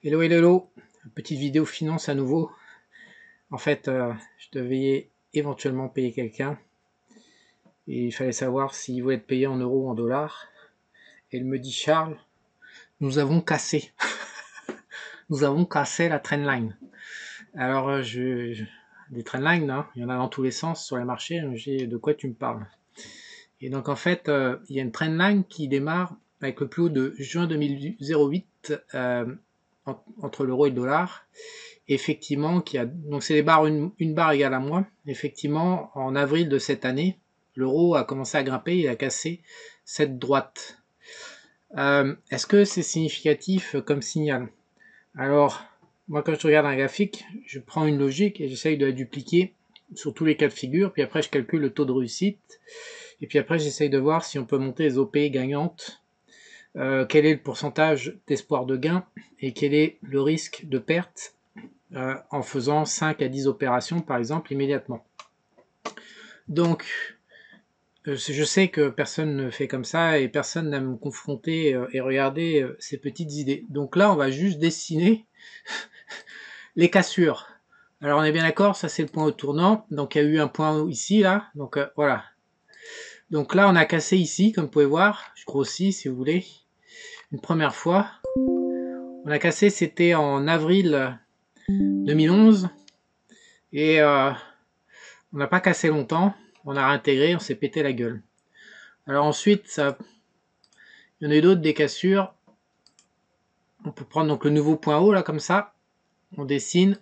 Hello, hello, hello. Petite vidéo finance à nouveau. En fait, je devais éventuellement payer quelqu'un et il fallait savoir s'il voulait être payé en euros ou en dollars. Et il me dit: Charles, nous avons cassé. Nous avons cassé la trendline. Alors, des trendlines, hein, il y en a dans tous les sens sur les marchés. J'ai de quoi tu me parles. Et donc, en fait, il y a une trendline qui démarre avec le plus haut de juin 2008 entre l'euro et le dollar. Effectivement, donc c'est les barres, une barre égale à moins. Effectivement, en avril de cette année, l'euro a commencé à grimper, il a cassé cette droite. Est-ce que c'est significatif comme signal? Alors, moi quand je regarde un graphique, je prends une logique et j'essaye de la dupliquer sur tous les cas de figure, puis après je calcule le taux de réussite, et puis après j'essaye de voir si on peut monter les OP gagnantes, quel est le pourcentage d'espoir de gain, et quel est le risque de perte en faisant 5 à 10 opérations par exemple immédiatement. Donc je sais que personne ne fait comme ça et personne n'aime me confronter et regarder ces petites idées. Donc là on va juste dessiner les cassures. Alors on est bien d'accord, ça c'est le point au tournant. Donc il y a eu un point ici là, donc voilà. Donc là on a cassé ici, comme vous pouvez voir, je grossis si vous voulez, une première fois. On a cassé, c'était en avril 2011 et on n'a pas cassé longtemps, on a réintégré, on s'est pété la gueule. Alors ensuite, il y en a eu d'autres, des cassures. On peut prendre donc le nouveau point haut là comme ça, on dessine,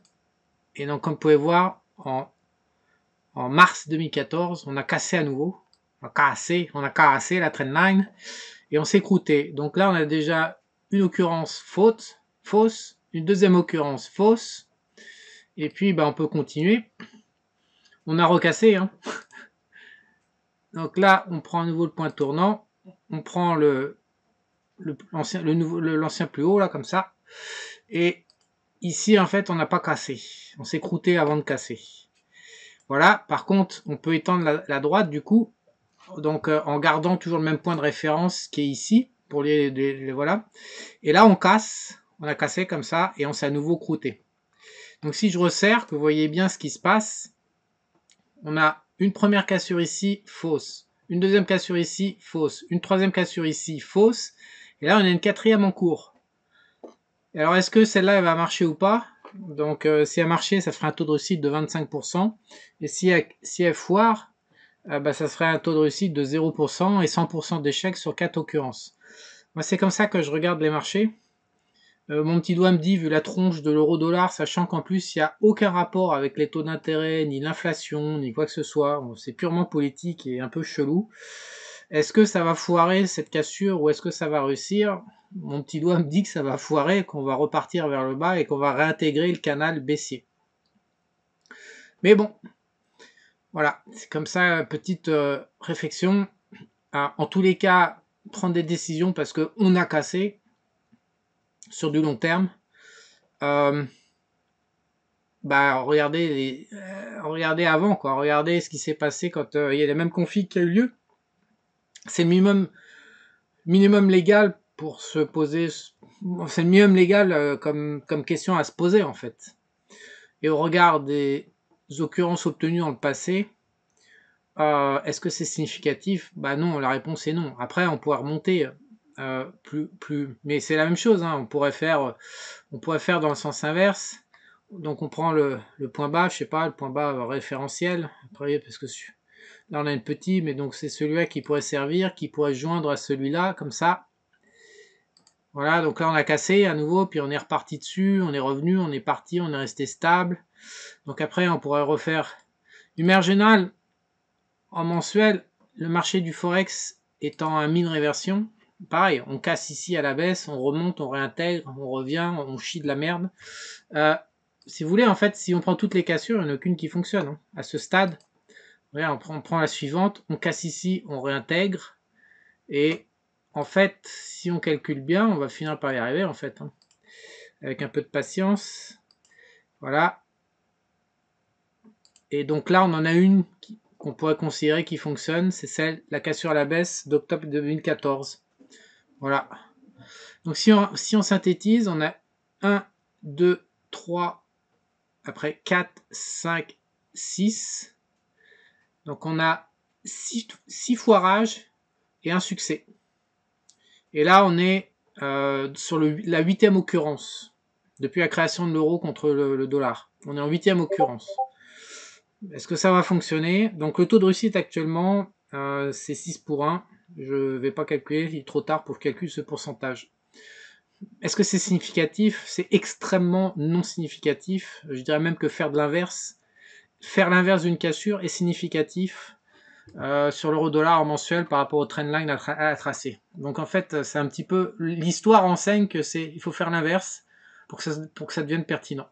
et donc comme vous pouvez voir, en mars 2014, on a cassé à nouveau, on a cassé la trendline, et on s'est croûté. Donc là on a déjà une occurrence fausse, une deuxième occurrence fausse, et puis on peut continuer. On a recassé, hein. Donc là on prend à nouveau le point tournant, on prend l'ancien plus haut là comme ça, et ici en fait on n'a pas cassé, on s'est croûté avant de casser. Voilà, par contre on peut étendre la droite du coup, donc en gardant toujours le même point de référence qui est ici pour les voilà, et là on casse, on a cassé comme ça et on s'est à nouveau croûté. Donc si je resserre, que vous voyez bien ce qui se passe, on a une première cassure ici fausse, une deuxième cassure ici fausse, une troisième cassure ici fausse, et là on a une quatrième en cours. Et alors est-ce que celle-là elle va marcher ou pas? Donc si elle marchait, ça ferait un taux de réussite de 25%, et si elle foire, ça serait un taux de réussite de 0% et 100% d'échec sur 4 occurrences. Moi c'est comme ça que je regarde les marchés. Mon petit doigt me dit, vu la tronche de l'euro-dollar, sachant qu'en plus il n'y a aucun rapport avec les taux d'intérêt, ni l'inflation, ni quoi que ce soit, bon, c'est purement politique et un peu chelou. Est-ce que ça va foirer cette cassure ou est-ce que ça va réussir? Mon petit doigt me dit que ça va foirer, qu'on va repartir vers le bas et qu'on va réintégrer le canal baissier. Mais bon, voilà, c'est comme ça, petite réflexion. En tous les cas, prendre des décisions parce qu'on a cassé sur du long terme. Regardez avant, quoi. Regardez ce qui s'est passé quand il y a les mêmes conflits qui a eu lieu. C'est le minimum légal pour se poser. C'est le minimum légal comme question à se poser en fait. Et au regard des occurrences obtenues dans le passé, est-ce que c'est significatif? Non, la réponse est non. Après, on pourrait remonter mais c'est la même chose. Hein. On pourrait faire dans le sens inverse. Donc on prend le point bas, je sais pas, le point bas référentiel. Après, parce que là on a une petite, mais donc c'est celui-là qui pourrait servir, qui pourrait joindre à celui-là, comme ça. Voilà, donc là on a cassé à nouveau, puis on est reparti dessus, on est revenu, on est parti, on est resté stable. Donc après on pourrait refaire une manière générale en mensuel, le marché du forex étant un mean réversion. Pareil, on casse ici à la baisse, on remonte, on réintègre, on revient, on chie de la merde. Si vous voulez, en fait, si on prend toutes les cassures, il n'y en a aucune qui fonctionne. Hein. À ce stade, regarde, on prend la suivante, on casse ici, on réintègre. Et en fait, si on calcule bien, on va finir par y arriver, en fait. Hein. Avec un peu de patience. Voilà. Et donc là, on en a une qu'on pourrait considérer qui fonctionne. C'est la cassure à la baisse d'octobre 2014. Voilà. Donc si on synthétise, on a 1, 2, 3, après 4, 5, 6. Donc on a 6 foirages et un succès. Et là on est sur la 8e occurrence depuis la création de l'euro contre le dollar. On est en 8e occurrence. Est-ce que ça va fonctionner? Donc le taux de réussite actuellement, c'est 6 pour 1. Je ne vais pas calculer, il est trop tard pour calculer ce pourcentage. Est-ce que c'est significatif? C'est extrêmement non significatif. Je dirais même que faire de l'inverse, faire l'inverse d'une cassure est significatif sur l'euro-dollar mensuel par rapport au trendline à tracer. Donc en fait, c'est un petit peu... L'histoire enseigne que il faut faire l'inverse pour que ça devienne pertinent.